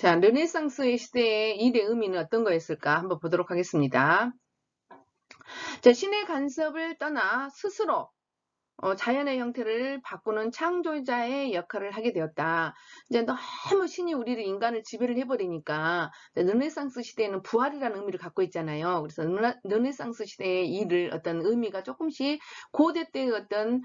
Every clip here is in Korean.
자, 르네상스의 시대의 2대 의미는 어떤 거였을까 한번 보도록 하겠습니다. 자, 신의 간섭을 떠나 스스로 자연의 형태를 바꾸는 창조자의 역할을 하게 되었다. 이제 너무 신이 우리를 인간을 지배를 해버리니까 르네상스 시대에는 부활이라는 의미를 갖고 있잖아요. 그래서 르네상스 시대의 일을 어떤 의미가 조금씩 고대 때의 어떤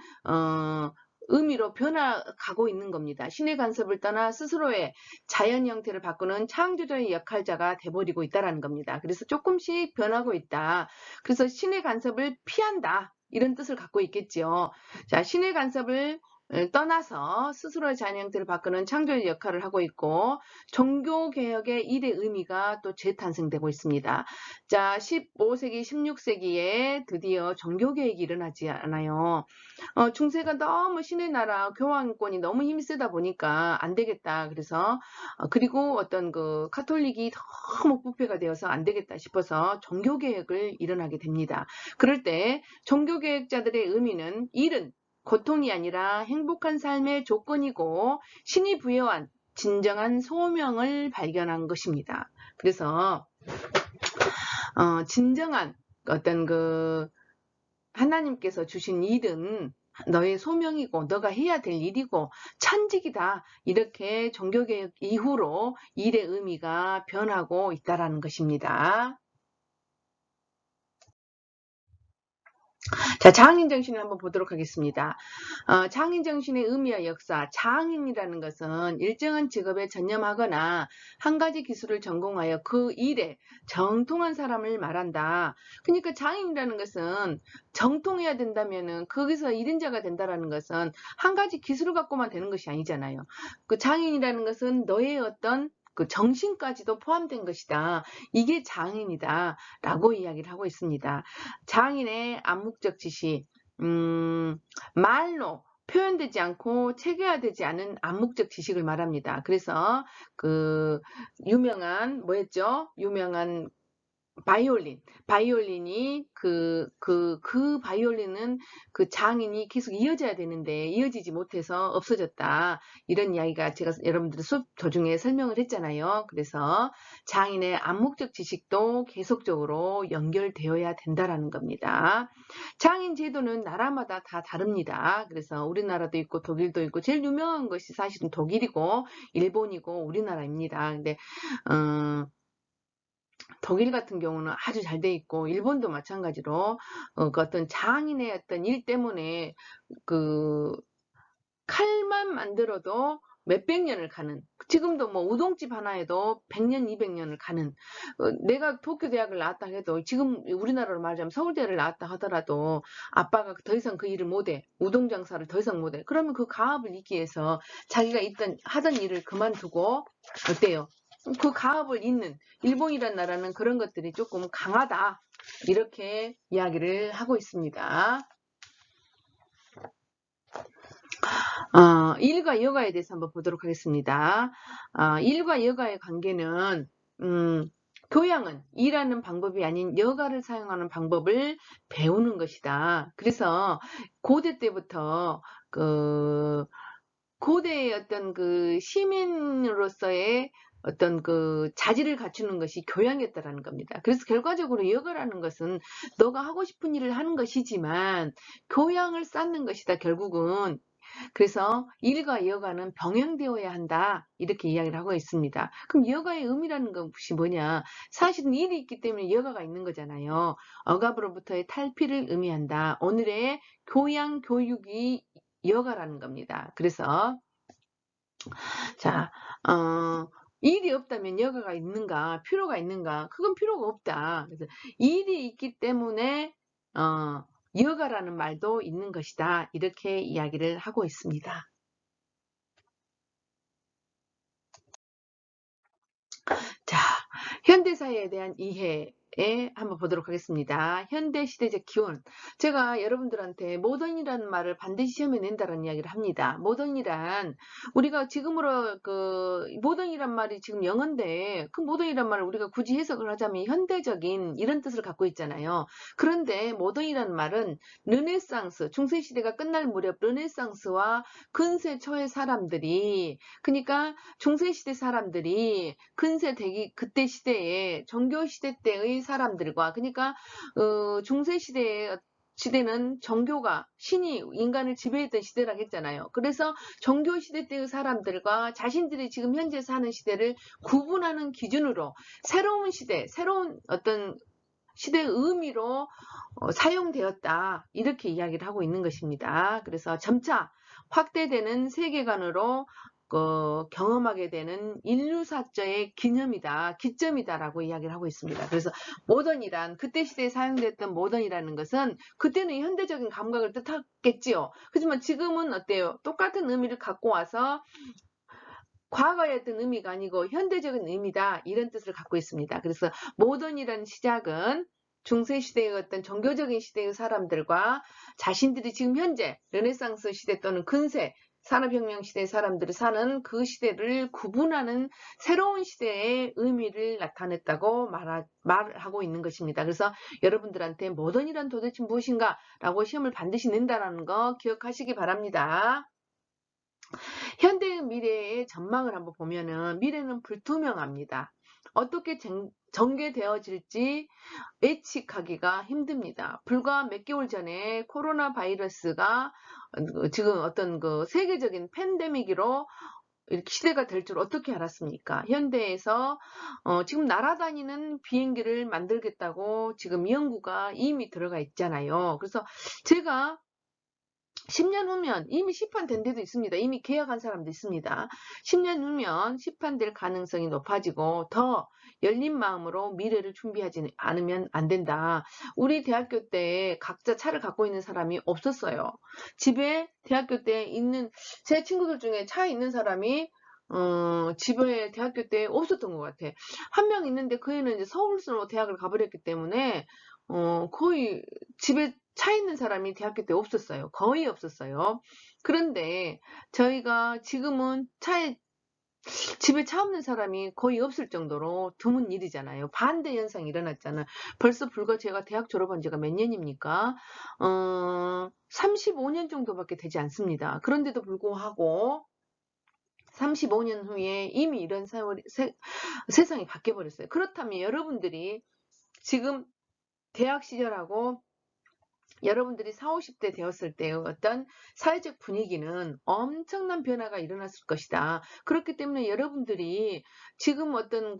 의미로 변화가고 있는 겁니다. 신의 간섭을 떠나 스스로의 자연 형태를 바꾸는 창조자의 역할자가 돼버리고 있다는 겁니다. 그래서 조금씩 변하고 있다. 그래서 신의 간섭을 피한다. 이런 뜻을 갖고 있겠죠. 자, 신의 간섭을 떠나서 스스로의 자연 형태를 바꾸는 창조의 역할을 하고 있고 종교개혁의 일의 의미가 또 재탄생되고 있습니다. 자, 15세기, 16세기에 드디어 종교개혁이 일어나지 않아요. 중세가 너무 신의 나라 교황권이 너무 힘이 세다 보니까 안 되겠다. 그래서 그리고 어떤 그 카톨릭이 너무 부패가 되어서 안 되겠다 싶어서 종교개혁을 일어나게 됩니다. 그럴 때 종교개혁자들의 의미는 일은 고통이 아니라 행복한 삶의 조건이고 신이 부여한 진정한 소명을 발견한 것입니다. 그래서 진정한 어떤 그 하나님께서 주신 일은 너의 소명이고 너가 해야 될 일이고 천직이다. 이렇게 종교개혁 이후로 일의 의미가 변하고 있다는 것입니다. 자, 장인정신을 한번 보도록 하겠습니다. 장인정신의 의미와 역사, 장인이라는 것은 일정한 직업에 전념하거나 한 가지 기술을 전공하여 그 일에 정통한 사람을 말한다. 그러니까 장인이라는 것은 정통해야 된다면은 거기서 일인자가 된다라는 것은 한 가지 기술을 갖고만 되는 것이 아니잖아요. 그 장인이라는 것은 너의 어떤 그 정신까지도 포함된 것이다. 이게 장인이다. 라고 이야기를 하고 있습니다. 장인의 암묵적 지식, 말로 표현되지 않고 체계화되지 않은 암묵적 지식을 말합니다. 그래서 그 유명한 뭐였죠? 유명한 바이올린이 바이올린은 그 장인이 계속 이어져야 되는데 이어지지 못해서 없어졌다. 이런 이야기가 제가 여러분들 수업 도중에 설명을 했잖아요. 그래서 장인의 암묵적 지식도 계속적으로 연결되어야 된다라는 겁니다. 장인 제도는 나라마다 다 다릅니다. 그래서 우리나라도 있고 독일도 있고 제일 유명한 것이 사실은 독일이고 일본이고 우리나라입니다. 근데 독일 같은 경우는 아주 잘 돼 있고 일본도 마찬가지로 그 어떤 장인의 어떤 일 때문에 그 칼만 만들어도 몇백 년을 가는, 지금도 뭐 우동집 하나에도 100년, 200년을 가는, 내가 도쿄 대학을 나왔다 해도 지금 우리나라로 말하자면 서울대를 나왔다 하더라도 아빠가 더 이상 그 일을 못해, 우동 장사를 더 이상 못해, 그러면 그 가업을 잇기 위해서 자기가 하던 일을 그만두고 어때요? 그 가업을 잇는 일본이란 나라는 그런 것들이 조금 강하다, 이렇게 이야기를 하고 있습니다. 일과 여가에 대해서 한번 보도록 하겠습니다. 일과 여가의 관계는 교양은 일하는 방법이 아닌 여가를 사용하는 방법을 배우는 것이다. 그래서 고대 때부터 그 고대의 어떤 그 시민으로서의 어떤 그 자질을 갖추는 것이 교양이었다라는 겁니다. 그래서 결과적으로 여가라는 것은 너가 하고 싶은 일을 하는 것이지만 교양을 쌓는 것이다, 결국은. 그래서 일과 여가는 병행되어야 한다, 이렇게 이야기를 하고 있습니다. 그럼 여가의 의미라는 것이 뭐냐? 사실은 일이 있기 때문에 여가가 있는 거잖아요. 억압으로부터의 탈피를 의미한다. 오늘의 교양 교육이 여가라는 겁니다. 그래서 자, 일이 없다면 여가가 있는가, 필요가 있는가? 그건 필요가 없다. 그래서 일이 있기 때문에 여가라는 말도 있는 것이다, 이렇게 이야기를 하고 있습니다. 자, 현대사회에 대한 이해 시대에 한번 보도록 하겠습니다. 현대 시대적 기원. 제가 여러분들한테 모던이라는 말을 반드시 시험에 낸다는 이야기를 합니다. 모던이란 우리가 지금으로 모던이란 말이 지금 영어인데 그 모던이란 말을 우리가 굳이 해석을 하자면 현대적인 이런 뜻을 갖고 있잖아요. 그런데 모던이라는 말은 르네상스, 중세시대가 끝날 무렵 르네상스와 근세 초의 사람들이, 그러니까 중세시대 사람들이 근세 대기 그때 시대에 종교시대 때의 사람들과, 그러니까 시대는 종교가 신이 인간을 지배했던 시대라고 했잖아요. 그래서 종교시대 때의 사람들과 자신들이 지금 현재 사는 시대를 구분하는 기준으로 새로운 시대, 새로운 어떤 시대의 의미로 사용되었다, 이렇게 이야기를 하고 있는 것입니다. 그래서 점차 확대되는 세계관으로 경험하게 되는 인류사적의 기념이다, 기점이다라고 이야기를 하고 있습니다. 그래서 모던이란, 그때 시대에 사용됐던 모던이라는 것은 그때는 현대적인 감각을 뜻하겠지요. 하지만 지금은 어때요? 똑같은 의미를 갖고 와서 과거의 어떤 의미가 아니고 현대적인 의미다, 이런 뜻을 갖고 있습니다. 그래서 모던이라는 시작은 중세시대의 어떤 종교적인 시대의 사람들과 자신들이 지금 현재 르네상스 시대 또는 근세 산업혁명 시대의 사람들이 사는 그 시대를 구분하는 새로운 시대의 의미를 나타냈다고 말하고 있는 것입니다. 그래서 여러분들한테 모던이란 도대체 무엇인가 라고 시험을 반드시 낸다는 거 기억하시기 바랍니다. 현대의 미래의 전망을 한번 보면은 미래는 불투명합니다. 어떻게 전개되어질지 예측하기가 힘듭니다. 불과 몇 개월 전에 코로나 바이러스가 지금 어떤 세계적인 팬데믹으로 이렇게 시대가 될 줄 어떻게 알았습니까? 현대에서 지금 날아다니는 비행기를 만들겠다고 지금 연구가 이미 들어가 있잖아요. 그래서 제가 10년 후면 이미 시판된 데도 있습니다. 이미 계약한 사람도 있습니다. 10년 후면 시판될 가능성이 높아지고 더 열린 마음으로 미래를 준비하지 않으면 안 된다. 우리 대학교 때 각자 차를 갖고 있는 사람이 없었어요. 집에 대학교 때 있는 제 친구들 중에 차에 있는 사람이 집에 대학교 때 없었던 것 같아. 한 명 있는데 그 애는 이제 서울로 대학을 가버렸기 때문에 거의 집에 차 있는 사람이 대학교 때 없었어요. 거의 없었어요. 그런데 저희가 지금은 집에 차 없는 사람이 거의 없을 정도로 드문 일이잖아요. 반대 현상이 일어났잖아요. 벌써 불과 제가 대학 졸업한 지가 몇 년입니까? 35년 정도밖에 되지 않습니다. 그런데도 불구하고 35년 후에 이미 이런 세상이 바뀌어버렸어요. 그렇다면 여러분들이 지금 대학 시절하고 여러분들이 40, 50대 되었을 때의 어떤 사회적 분위기는 엄청난 변화가 일어났을 것이다. 그렇기 때문에 여러분들이 지금 어떤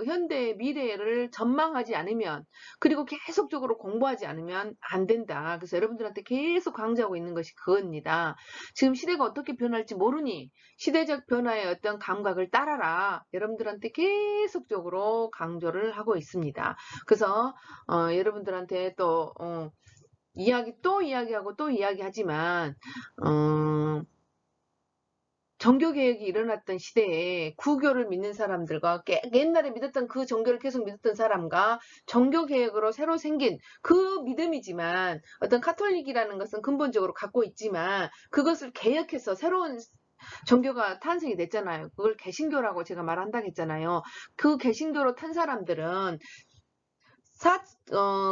현대의 미래를 전망하지 않으면, 그리고 계속적으로 공부하지 않으면 안 된다. 그래서 여러분들한테 계속 강조하고 있는 것이 그겁니다. 지금 시대가 어떻게 변할지 모르니 시대적 변화의 어떤 감각을 따라라. 여러분들한테 계속적으로 강조를 하고 있습니다. 그래서 여러분들한테 또 이야기하고 또 이야기하지만 종교개혁이 일어났던 시대에 구교를 믿는 사람들과 옛날에 믿었던 그 종교를 계속 믿었던 사람과 종교개혁으로 새로 생긴 그 믿음이지만, 어떤 카톨릭이라는 것은 근본적으로 갖고 있지만 그것을 개혁해서 새로운 종교가 탄생이 됐잖아요. 그걸 개신교라고 제가 말한다고 했잖아요. 그 개신교로 탄 사람들은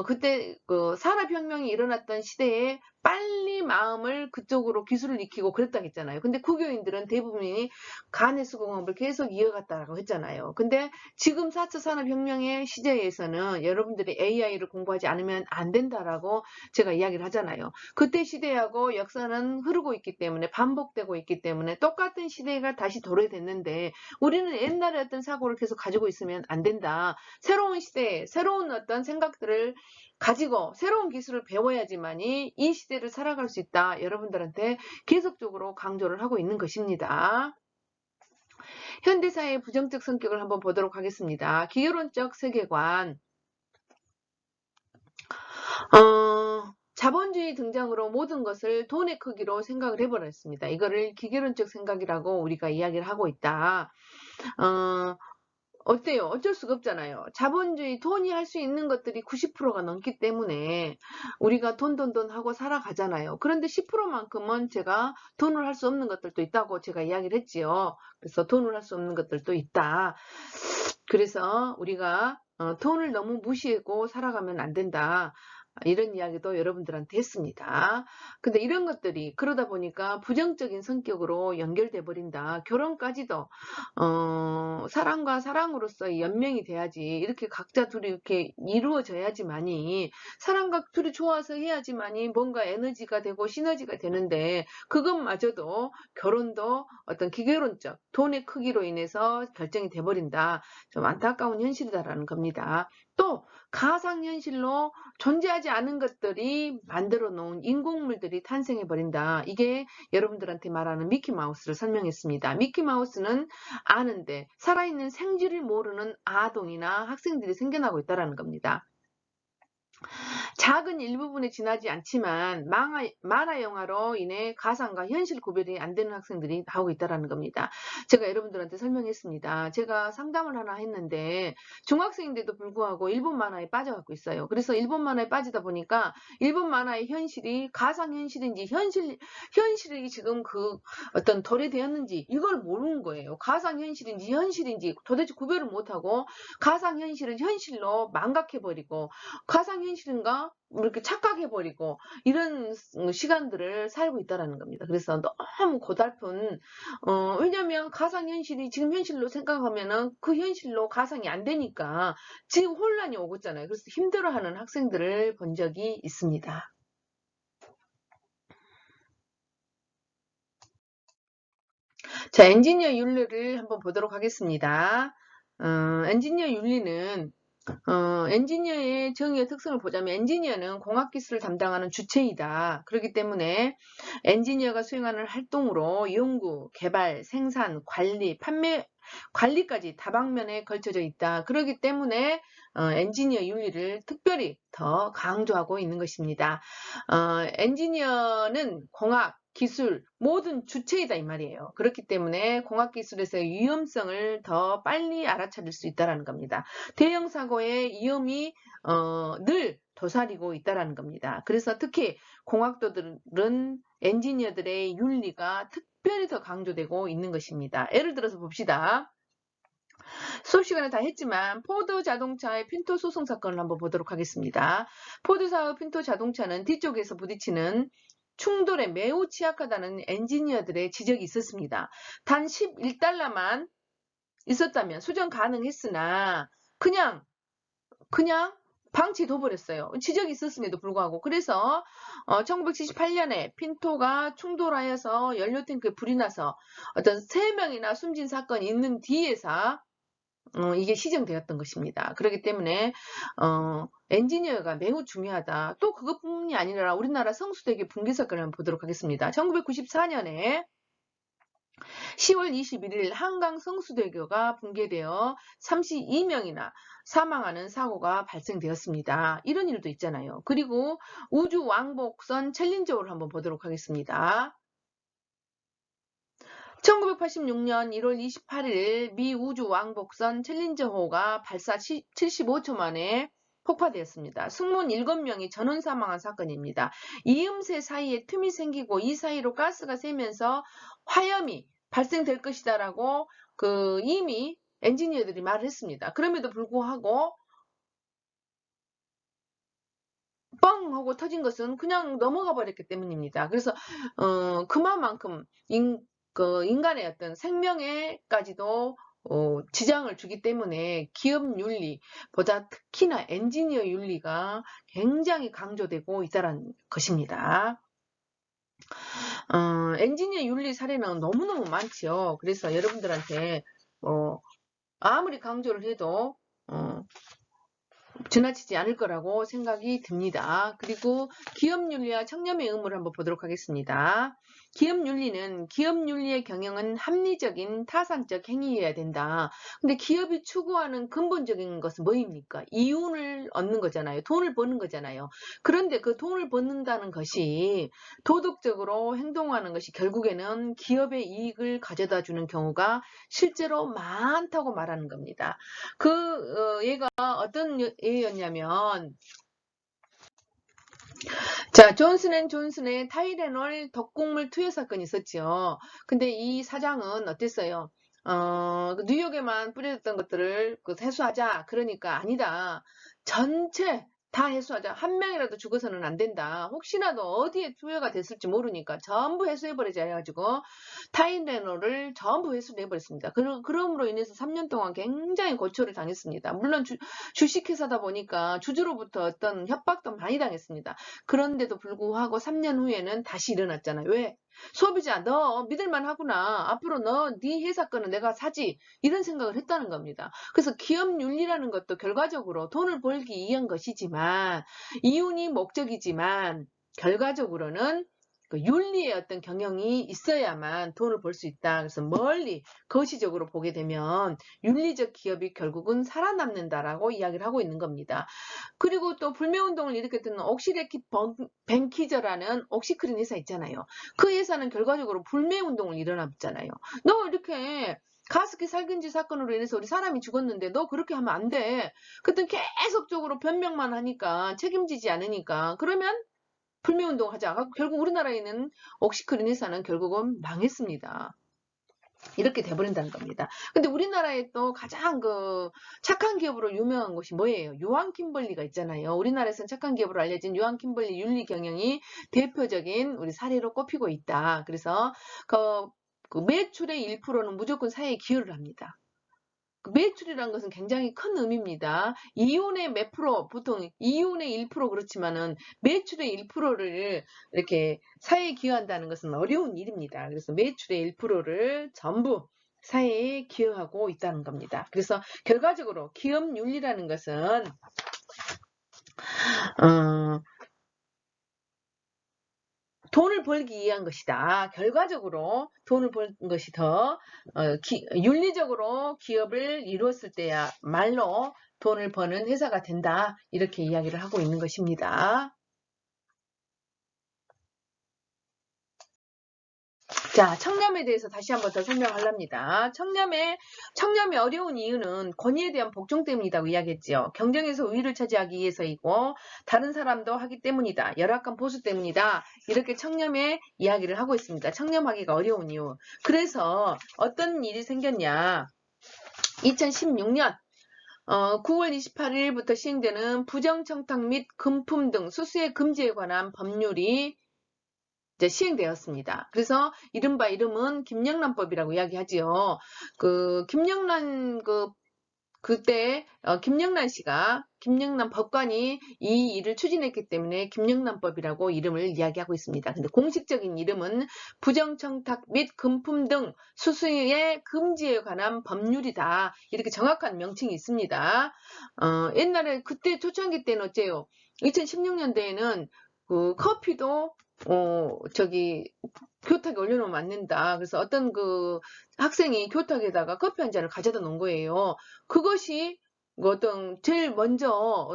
그때 산업혁명이 일어났던 시대에 빨리 마음을 그쪽으로 기술을 익히고 그랬다고 했잖아요. 근데 구교인들은 대부분이 간의 수공업을 계속 이어갔다고 했잖아요. 근데 지금 4차 산업혁명의 시대에서는 여러분들이 AI를 공부하지 않으면 안 된다라고 제가 이야기를 하잖아요. 그때 시대하고 역사는 흐르고 있기 때문에, 반복되고 있기 때문에 똑같은 시대가 다시 도래됐는데 우리는 옛날에 어떤 사고를 계속 가지고 있으면 안 된다. 새로운 시대, 새로운 어떤 생각들을 가지고 새로운 기술을 배워야지만이 이 시대를 살아갈 수 있다. 여러분들한테 계속적으로 강조를 하고 있는 것입니다. 현대사회의 부정적 성격을 한번 보도록 하겠습니다. 기교론적 세계관. 자본주의 등장으로 모든 것을 돈의 크기로 생각을 해버렸습니다. 이거를 기계론적 생각이라고 우리가 이야기를 하고 있다. 어때요? 어쩔 수가 없잖아요. 자본주의 돈이 할 수 있는 것들이 90%가 넘기 때문에 우리가 돈 하고 살아가잖아요. 그런데 10%만큼은 제가 돈을 할 수 없는 것들도 있다고 제가 이야기를 했지요. 그래서 돈을 할 수 없는 것들도 있다. 그래서 우리가 돈을 너무 무시하고 살아가면 안 된다. 이런 이야기도 여러분들한테 했습니다. 근데 이런 것들이 그러다 보니까 부정적인 성격으로 연결돼 버린다. 결혼까지도 사랑과 사랑으로서의 연명이 돼야지, 이렇게 각자 둘이 이렇게 이루어져야지만이, 사랑과 둘이 좋아서 해야지만이 뭔가 에너지가 되고 시너지가 되는데, 그것마저도 결혼도 어떤 기계론적 돈의 크기로 인해서 결정이 돼버린다. 좀 안타까운 현실이다라는 겁니다. 또 가상현실로 존재하지 않은 것들이 만들어 놓은 인공물들이 탄생해 버린다. 이게 여러분들한테 말하는 미키마우스를 설명했습니다. 미키마우스는 아는데 살아있는 생쥐를 모르는 아동이나 학생들이 생겨나고 있다는 겁니다. 작은 일부분에 지나지 않지만 만화 영화로 인해 가상과 현실 구별이 안 되는 학생들이 나오고 있다는 겁니다. 제가 여러분들한테 설명했습니다. 제가 상담을 하나 했는데 중학생인데도 불구하고 일본 만화에 빠져갖고 있어요. 그래서 일본 만화에 빠지다 보니까 일본 만화의 현실이 가상 현실인지 현실이 지금 그 어떤 도래되었는지 이걸 모르는 거예요. 가상 현실인지 현실인지 도대체 구별을 못하고 가상 현실은 현실로 망각해버리고 가상현실인가? 이렇게 착각해버리고 이런 시간들을 살고 있다는 겁니다. 그래서 너무 고달픈, 왜냐면 가상현실이 지금 현실로 생각하면은 그 현실로 가상이 안 되니까 지금 혼란이 오고 있잖아요. 그래서 힘들어하는 학생들을 본 적이 있습니다. 자, 엔지니어 윤리를 한번 보도록 하겠습니다. 엔지니어 윤리는 엔지니어의 정의의 특성을 보자면 엔지니어는 공학기술을 담당하는 주체이다. 그렇기 때문에 엔지니어가 수행하는 활동으로 연구, 개발, 생산, 관리, 판매, 관리까지 다방면에 걸쳐져 있다. 그렇기 때문에 엔지니어 윤리를 특별히 더 강조하고 있는 것입니다. 엔지니어는 공학, 기술, 모든 주체이다 이 말이에요. 그렇기 때문에 공학기술에서의 위험성을 더 빨리 알아차릴 수 있다는 겁니다. 대형 사고의 위험이 늘 도사리고 있다는 겁니다. 그래서 특히 공학도들은 엔지니어들의 윤리가 특별히 더 강조되고 있는 것입니다. 예를 들어서 봅시다. 수업 시간에 다 했지만 포드 자동차의 핀토 소송 사건을 한번 보도록 하겠습니다. 포드사의 핀토 자동차는 뒤쪽에서 부딪히는 충돌에 매우 취약하다는 엔지니어들의 지적이 있었습니다. 단 11달러만 있었다면 수정 가능했으나 그냥 방치해둬버렸어요. 지적이 있었음에도 불구하고. 그래서 1978년에 핀토가 충돌하여서 연료탱크에 불이 나서 어떤 3명이나 숨진 사건이 있는 뒤에서 이게 시정되었던 것입니다. 그렇기 때문에 엔지니어가 매우 중요하다. 또 그것뿐이 아니라 우리나라 성수대교 붕괴 사건을 한번 보도록 하겠습니다. 1994년에 10월 21일 한강 성수대교가 붕괴되어 32명이나 사망하는 사고가 발생되었습니다. 이런 일도 있잖아요. 그리고 우주 왕복선 챌린저호를 한번 보도록 하겠습니다. 1986년 1월 28일 미 우주 왕복선 챌린저호가 발사 75초 만에 폭파되었습니다. 승무원 7명이 전원 사망한 사건입니다. 이음새 사이에 틈이 생기고 이 사이로 가스가 새면서 화염이 발생될 것이다라고 이미 엔지니어들이 말을 했습니다. 그럼에도 불구하고 뻥 하고 터진 것은 그냥 넘어가 버렸기 때문입니다. 그래서 그만큼 인간의 어떤 생명에까지도 지장을 주기 때문에 기업 윤리보다 특히나 엔지니어 윤리가 굉장히 강조되고 있다는 것입니다. 엔지니어 윤리 사례는 너무너무 많지요. 그래서 여러분들한테 아무리 강조를 해도 지나치지 않을 거라고 생각이 듭니다. 그리고 기업윤리와 청렴의 의무를 한번 보도록 하겠습니다. 기업윤리는 기업윤리의 경영은 합리적인 타산적 행위여야 된다. 근데 기업이 추구하는 근본적인 것은 뭐입니까? 이윤을 얻는 거잖아요. 돈을 버는 거잖아요. 그런데 그 돈을 버는다는 것이 도덕적으로 행동하는 것이 결국에는 기업의 이익을 가져다 주는 경우가 실제로 많다고 말하는 겁니다. 얘가 어떤 예였냐면, 자, 존슨앤존슨의 타이레놀 덕곡물 투여 사건이 있었죠. 근데 이 사장은 어땠어요? 뉴욕에만 뿌려졌던 것들을 해소하자. 그러니까 아니다. 전체 다 해소하자. 한 명이라도 죽어서는 안 된다. 혹시라도 어디에 투여가 됐을지 모르니까 전부 해소해버리자 해가지고 타이레놀을 전부 해소를 해버렸습니다. 그럼으로 인해서 3년 동안 굉장히 고초를 당했습니다. 물론 주식회사다 보니까 주주로부터 어떤 협박도 많이 당했습니다. 그런데도 불구하고 3년 후에는 다시 일어났잖아요. 왜? 소비자 너 믿을만 하구나. 앞으로 네 회사 거는 내가 사지. 이런 생각을 했다는 겁니다. 그래서 기업 윤리라는 것도 결과적으로 돈을 벌기 위한 것이지만 이윤이 목적이지만 결과적으로는 그 윤리의 어떤 경영이 있어야만 돈을 벌 수 있다. 그래서 멀리 거시적으로 보게 되면 윤리적 기업이 결국은 살아남는다라고 이야기를 하고 있는 겁니다. 그리고 또 불매운동을 일으켰던 옥시레키 벤키저라는 옥시크린 회사 있잖아요. 그 회사는 결과적으로 불매운동을 일어났잖아요. 너 이렇게 가습기 살균지 사건으로 인해서 우리 사람이 죽었는데 너 그렇게 하면 안 돼. 그때 계속적으로 변명만 하니까 책임지지 않으니까 그러면 불매운동 하자. 결국 우리나라에 있는 옥시크린 회사는 결국은 망했습니다. 이렇게 돼버린다는 겁니다. 근데 우리나라에 또 가장 착한 기업으로 유명한 곳이 뭐예요? 요한킴벌리가 있잖아요. 우리나라에서는 착한 기업으로 알려진 요한킴벌리 윤리 경영이 대표적인 우리 사례로 꼽히고 있다. 그래서 그 매출의 1%는 무조건 사회에 기여를 합니다. 매출이라는 것은 굉장히 큰 의미입니다. 이윤의 몇 프로, 보통 이윤의 1% 그렇지만은 매출의 1%를 이렇게 사회에 기여한다는 것은 어려운 일입니다. 그래서 매출의 1%를 전부 사회에 기여하고 있다는 겁니다. 그래서 결과적으로 기업 윤리라는 것은 돈을 벌기 위한 것이다. 결과적으로 돈을 버는 것이 더 윤리적으로 기업을 이루었을 때야말로 돈을 버는 회사가 된다. 이렇게 이야기를 하고 있는 것입니다. 자, 청렴에 대해서 다시 한번 더 설명하렵니다. 청렴의 어려운 이유는 권위에 대한 복종 때문이라고 이야기했지요. 경쟁에서 우위를 차지하기 위해서이고 다른 사람도 하기 때문이다. 열악한 보수 때문이다. 이렇게 청렴의 이야기를 하고 있습니다. 청렴하기가 어려운 이유. 그래서 어떤 일이 생겼냐. 2016년 9월 28일부터 시행되는 부정청탁 및 금품 등 수수의 금지에 관한 법률이 이제 시행되었습니다. 그래서 이른바 이름은 김영란법이라고 이야기하지요. 그때 김영란 법관이 이 일을 추진했기 때문에 김영란법이라고 이름을 이야기하고 있습니다. 근데 공식적인 이름은 부정청탁 및 금품 등 수수의 금지에 관한 법률이다. 이렇게 정확한 명칭이 있습니다. 옛날에 그때 초창기 때는 어째요? 2016년대에는 커피도 교탁에 올려놓으면 안 된다. 그래서 어떤 학생이 교탁에다가 커피 한 잔을 가져다 놓은 거예요. 그것이 제일 먼저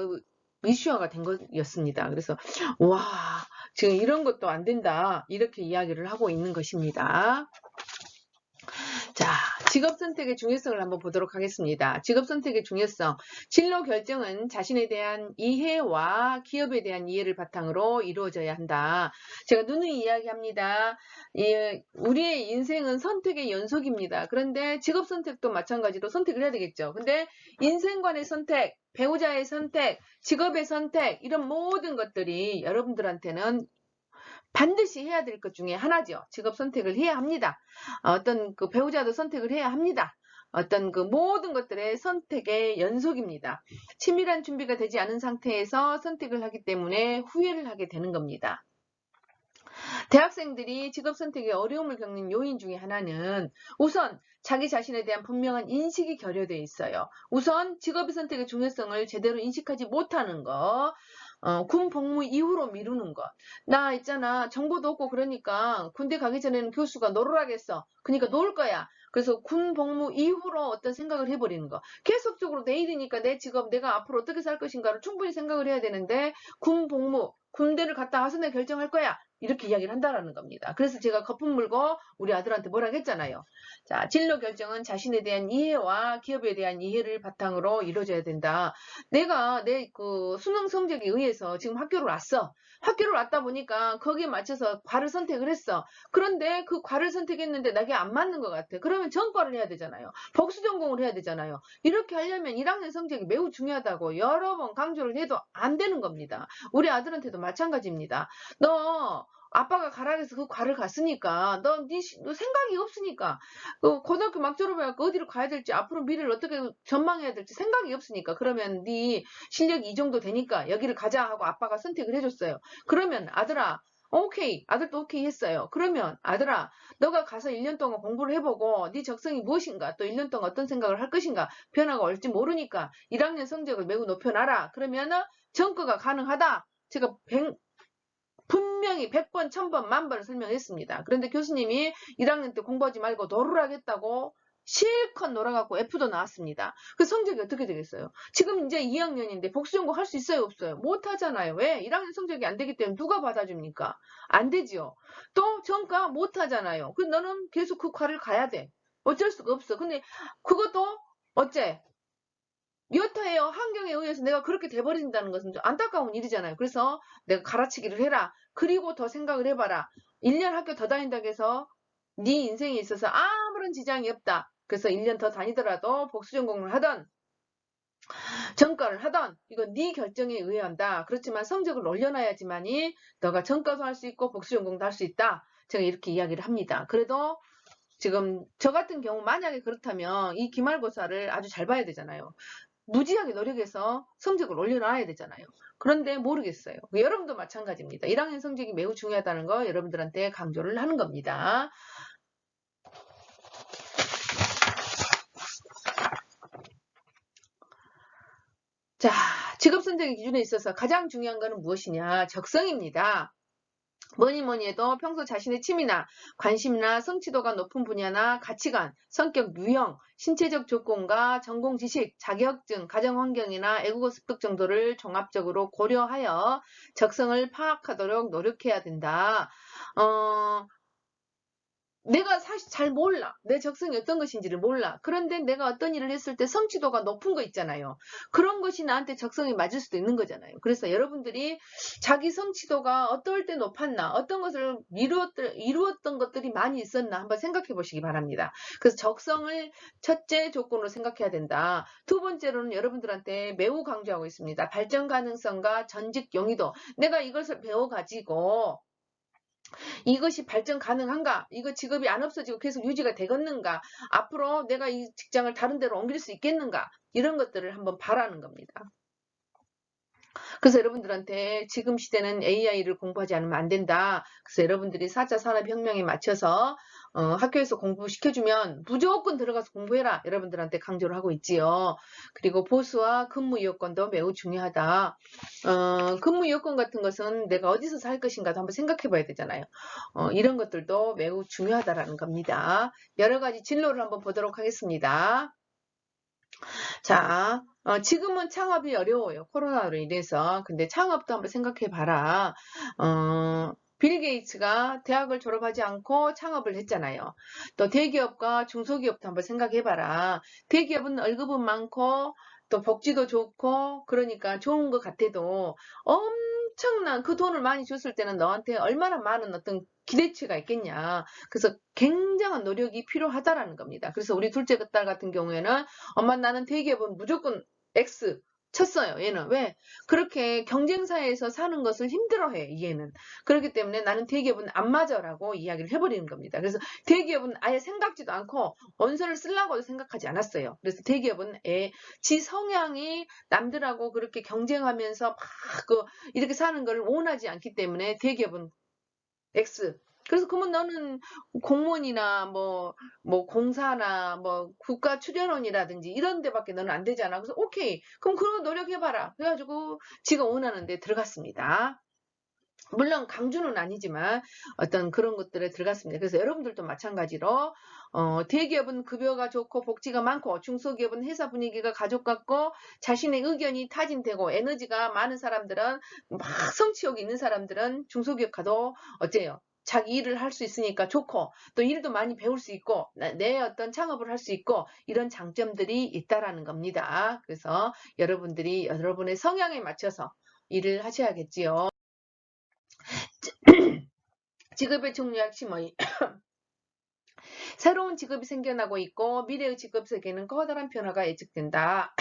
이슈화가 된 거였습니다. 그래서, 와, 지금 이런 것도 안 된다. 이렇게 이야기를 하고 있는 것입니다. 자, 직업 선택의 중요성을 한번 보도록 하겠습니다. 직업 선택의 중요성. 진로 결정은 자신에 대한 이해와 기업에 대한 이해를 바탕으로 이루어져야 한다. 제가 누누이 이야기합니다. 우리의 인생은 선택의 연속입니다. 그런데 직업 선택도 마찬가지로 선택을 해야 되겠죠. 근데 인생관의 선택, 배우자의 선택, 직업의 선택, 이런 모든 것들이 여러분들한테는 반드시 해야 될 것 중에 하나죠. 직업 선택을 해야 합니다. 어떤 배우자도 선택을 해야 합니다. 어떤 모든 것들의 선택의 연속입니다. 치밀한 준비가 되지 않은 상태에서 선택을 하기 때문에 후회를 하게 되는 겁니다. 대학생들이 직업 선택에 어려움을 겪는 요인 중에 하나는 우선 자기 자신에 대한 분명한 인식이 결여되어 있어요. 우선 직업의 선택의 중요성을 제대로 인식하지 못하는 거. 군 복무 이후로 미루는 것. 나 있잖아. 정보도 없고 그러니까 군대 가기 전에는 교수가 놀으라겠어. 그러니까 놀 거야. 그래서 군 복무 이후로 어떤 생각을 해버리는 거. 계속적으로 내일이니까 내 직업, 내가 앞으로 어떻게 살 것인가를 충분히 생각을 해야 되는데 군 복무, 군대를 갔다 와서 내가 결정할 거야. 이렇게 이야기를 한다라는 겁니다. 그래서 제가 거품 물고 우리 아들한테 뭐라 했잖아요. 자, 진로 결정은 자신에 대한 이해와 기업에 대한 이해를 바탕으로 이루어져야 된다. 내가 내 그 수능 성적에 의해서 지금 학교를 왔어. 학교를 왔다 보니까 거기에 맞춰서 과를 선택을 했어. 그런데 그 과를 선택했는데 나게 안 맞는 것 같아. 그러면 전과를 해야 되잖아요. 복수 전공을 해야 되잖아요. 이렇게 하려면 1학년 성적이 매우 중요하다고 여러 번 강조를 해도 안 되는 겁니다. 우리 아들한테도 마찬가지입니다. 너 아빠가 가라 해서 그 과를 갔으니까 너 생각이 없으니까 고등학교 막 졸업해갖고 어디로 가야 될지 앞으로 미래를 어떻게 전망해야 될지 생각이 없으니까 그러면 네 실력이 이 정도 되니까 여기를 가자 하고 아빠가 선택을 해줬어요. 그러면 아들아 오케이 아들도 오케이 했어요. 그러면 아들아 너가 가서 1년 동안 공부를 해보고 네 적성이 무엇인가 또 1년 동안 어떤 생각을 할 것인가 변화가 올지 모르니까 1학년 성적을 매우 높여놔라. 그러면은 전과가 가능하다. 제가 분명히 100번, 1000번, 만번을 설명했습니다. 그런데 교수님이 1학년 때 공부하지 말고 놀으라겠다고 실컷 놀아갖고 F도 나왔습니다. 그 성적이 어떻게 되겠어요? 지금 이제 2학년인데 복수전공 할 수 있어요? 없어요? 못하잖아요. 왜? 1학년 성적이 안 되기 때문에 누가 받아줍니까? 안 되지요. 또 전과 못하잖아요. 그 너는 계속 그 과를 가야 돼. 어쩔 수가 없어. 근데 그것도 어째? 여타의 환경에 의해서 내가 그렇게 돼버린다는 것은 좀 안타까운 일이잖아요. 그래서 내가 갈아치기를 해라. 그리고 더 생각을 해봐라. 1년 학교 더 다닌다고 해서 네 인생에 있어서 아무런 지장이 없다. 그래서 1년 더 다니더라도 복수전공을 하던 전과를 하던 이건 네 결정에 의한다. 그렇지만 성적을 올려놔야지만이 너가 전과도 할 수 있고 복수전공도 할 수 있다. 제가 이렇게 이야기를 합니다. 그래도 지금 저 같은 경우 만약에 그렇다면 이 기말고사를 아주 잘 봐야 되잖아요. 무지하게 노력해서 성적을 올려놔야 되잖아요. 그런데 모르겠어요. 여러분도 마찬가지입니다. 1학년 성적이 매우 중요하다는 거 여러분들한테 강조를 하는 겁니다. 자, 직업 선택의 기준에 있어서 가장 중요한 것은 무엇이냐? 적성입니다. 뭐니 해도 평소 자신의 취미나 관심이나 성취도가 높은 분야나 가치관, 성격 유형, 신체적 조건과 전공 지식, 자격증, 가정 환경이나 애국어 습득 정도를 종합적으로 고려하여 적성을 파악하도록 노력해야 된다. 내가 사실 잘 몰라. 내 적성이 어떤 것인지를 몰라. 그런데 내가 어떤 일을 했을 때 성취도가 높은 거 있잖아요. 그런 것이 나한테 적성이 맞을 수도 있는 거잖아요. 그래서 여러분들이 자기 성취도가 어떨 때 높았나, 어떤 것을 이루었던 것들이 많이 있었나 한번 생각해 보시기 바랍니다. 그래서 적성을 첫째 조건으로 생각해야 된다. 두 번째로는 여러분들한테 매우 강조하고 있습니다. 발전 가능성과 전직 용의도. 내가 이것을 배워가지고 이것이 발전 가능한가? 이거 직업이 안 없어지고 계속 유지가 되겠는가? 앞으로 내가 이 직장을 다른 데로 옮길 수 있겠는가? 이런 것들을 한번 바라는 겁니다. 그래서 여러분들한테 지금 시대는 AI를 공부하지 않으면 안 된다. 그래서 여러분들이 4차 산업혁명에 맞춰서 학교에서 공부시켜주면 무조건 들어가서 공부해라. 여러분들한테 강조를 하고 있지요. 그리고 보수와 근무 여건도 매우 중요하다. 근무 여건 같은 것은 내가 어디서 살 것인가도 한번 생각해 봐야 되잖아요. 이런 것들도 매우 중요하다라는 겁니다. 여러 가지 진로를 한번 보도록 하겠습니다. 자, 지금은 창업이 어려워요. 코로나로 인해서. 근데 창업도 한번 생각해 봐라. 빌 게이츠가 대학을 졸업하지 않고 창업을 했잖아요. 또 대기업과 중소기업도 한번 생각해 봐라. 대기업은 월급은 많고 또 복지도 좋고 그러니까 좋은 것 같아도 엄청난 그 돈을 많이 줬을 때는 너한테 얼마나 많은 어떤 기대치가 있겠냐. 그래서 굉장한 노력이 필요하다라는 겁니다. 그래서 우리 둘째 딸 같은 경우에는 엄마 나는 대기업은 무조건 X 쳤어요. 얘는 왜? 그렇게 경쟁사에서 사는 것을 힘들어해. 얘는. 그렇기 때문에 나는 대기업은 안 맞아라고 이야기를 해버리는 겁니다. 그래서 대기업은 아예 생각지도 않고 원서를 쓰려고도 생각하지 않았어요. 그래서 대기업은 지 성향이 남들하고 그렇게 경쟁하면서 막 이렇게 사는 걸 원하지 않기 때문에 대기업은 X 그래서 그러면 너는 공무원이나 뭐 공사나 뭐 국가 출연원이라든지 이런 데밖에 너는 안 되잖아. 그래서 오케이. 그럼 그런 거 노력해봐라. 그래가지고 지가 원하는 데 들어갔습니다. 물론 강주는 아니지만 어떤 그런 것들에 들어갔습니다. 그래서 여러분들도 마찬가지로 대기업은 급여가 좋고 복지가 많고 중소기업은 회사 분위기가 가족 같고 자신의 의견이 타진되고 에너지가 많은 사람들은 막 성취욕 있는 사람들은 중소기업 가도 어때요? 자기 일을 할 수 있으니까 좋고 또 일도 많이 배울 수 있고 내 어떤 창업을 할 수 있고 이런 장점들이 있다라는 겁니다. 그래서 여러분들이 여러분의 성향에 맞춰서 일을 하셔야겠지요. 직업의 종류 핵심의 새로운 직업이 생겨나고 있고 미래의 직업 세계는 커다란 변화가 예측된다.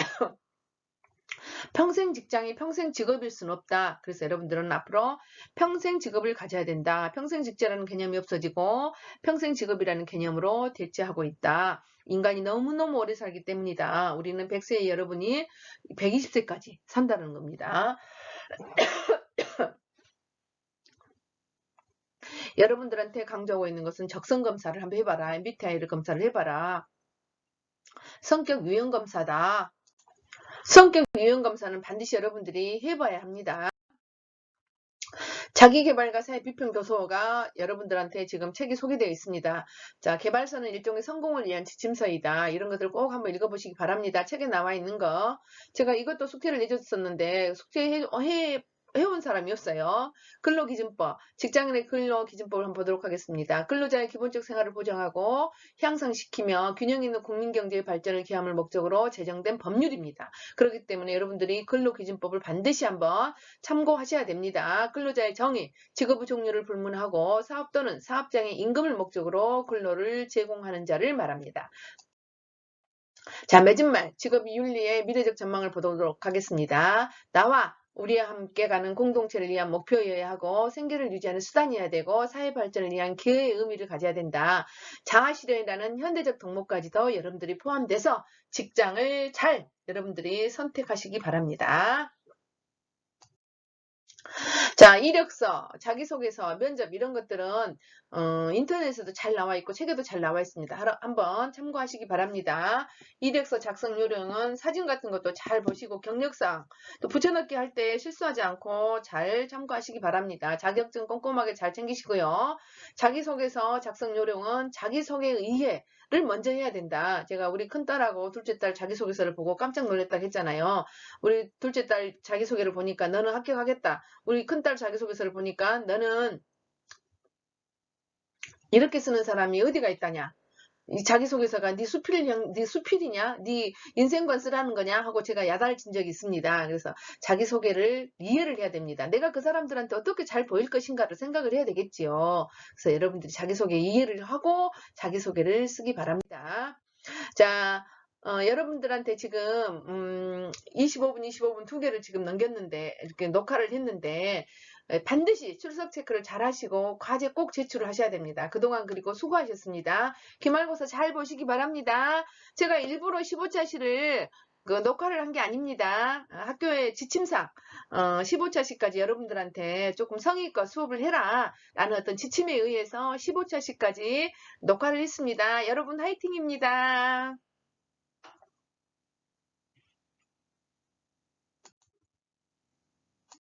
평생 직장이 평생 직업일 수는 없다. 그래서 여러분들은 앞으로 평생 직업을 가져야 된다. 평생 직장이라는 개념이 없어지고 평생 직업이라는 개념으로 대체하고 있다. 인간이 너무너무 오래 살기 때문이다. 우리는 100세의 여러분이 120세까지 산다는 겁니다. 여러분들한테 강조하고 있는 것은 적성 검사를 한번 해봐라. MBTI를 검사를 해봐라. 성격 유형 검사다. 성격 유형 검사는 반드시 여러분들이 해봐야 합니다. 자기개발과 사회 비평 교소가 여러분들한테 지금 책이 소개되어 있습니다. 자, 개발서는 일종의 성공을 위한 지침서이다. 이런 것들 꼭 한번 읽어보시기 바랍니다. 책에 나와 있는 거. 제가 이것도 숙제를 내줬었는데 해온 사람이 없어요. 근로기준법, 직장인의 근로기준법을 한번 보도록 하겠습니다. 근로자의 기본적 생활을 보장하고 향상시키며 균형 있는 국민경제의 발전을 기함을 목적으로 제정된 법률입니다. 그렇기 때문에 여러분들이 근로기준법을 반드시 한번 참고하셔야 됩니다. 근로자의 정의, 직업의 종류를 불문하고 사업 또는 사업장의 임금을 목적으로 근로를 제공하는 자를 말합니다. 자, 맺은 말, 직업이 윤리의 미래적 전망을 보도록 하겠습니다. 나와 우리와 함께 가는 공동체를 위한 목표여야 하고 생계를 유지하는 수단이어야 되고 사회 발전을 위한 기회의 의미를 가져야 된다. 자아실현이라는 현대적 덕목까지도 여러분들이 포함돼서 직장을 잘 여러분들이 선택하시기 바랍니다. 자, 이력서, 자기소개서, 면접 이런 것들은 인터넷에도 잘 나와 있고 책에도 잘 나와 있습니다. 한번 참고하시기 바랍니다. 이력서 작성 요령은 사진 같은 것도 잘 보시고 경력사항 또 붙여넣기 할 때 실수하지 않고 잘 참고하시기 바랍니다. 자격증 꼼꼼하게 잘 챙기시고요. 자기소개서 작성 요령은 자기소개에 의해 를 먼저 해야 된다. 제가 우리 큰딸하고 둘째 딸 자기소개서를 보고 깜짝 놀랐다고 했잖아요. 우리 둘째 딸 자기소개를 보니까 너는 합격하겠다. 우리 큰딸 자기소개서를 보니까 너는 이렇게 쓰는 사람이 어디가 있다냐. 이 자기소개서가 네 수필이냐? 네 인생관 쓰라는 거냐? 하고 제가 야단친 적이 있습니다. 그래서 자기소개를 이해를 해야 됩니다. 내가 그 사람들한테 어떻게 잘 보일 것인가를 생각을 해야 되겠지요. 그래서 여러분들이 자기소개 이해를 하고 자기소개를 쓰기 바랍니다. 자, 여러분들한테 지금 25분 두 개를 지금 넘겼는데 이렇게 녹화를 했는데 반드시 출석 체크를 잘 하시고 과제 꼭 제출을 하셔야 됩니다. 그동안 그리고 수고하셨습니다. 기말고사 잘 보시기 바랍니다. 제가 일부러 15차시를 녹화를 한 게 아닙니다. 학교의 지침상 15차시까지 여러분들한테 조금 성의껏 수업을 해라 라는 어떤 지침에 의해서 15차시까지 녹화를 했습니다. 여러분 화이팅입니다.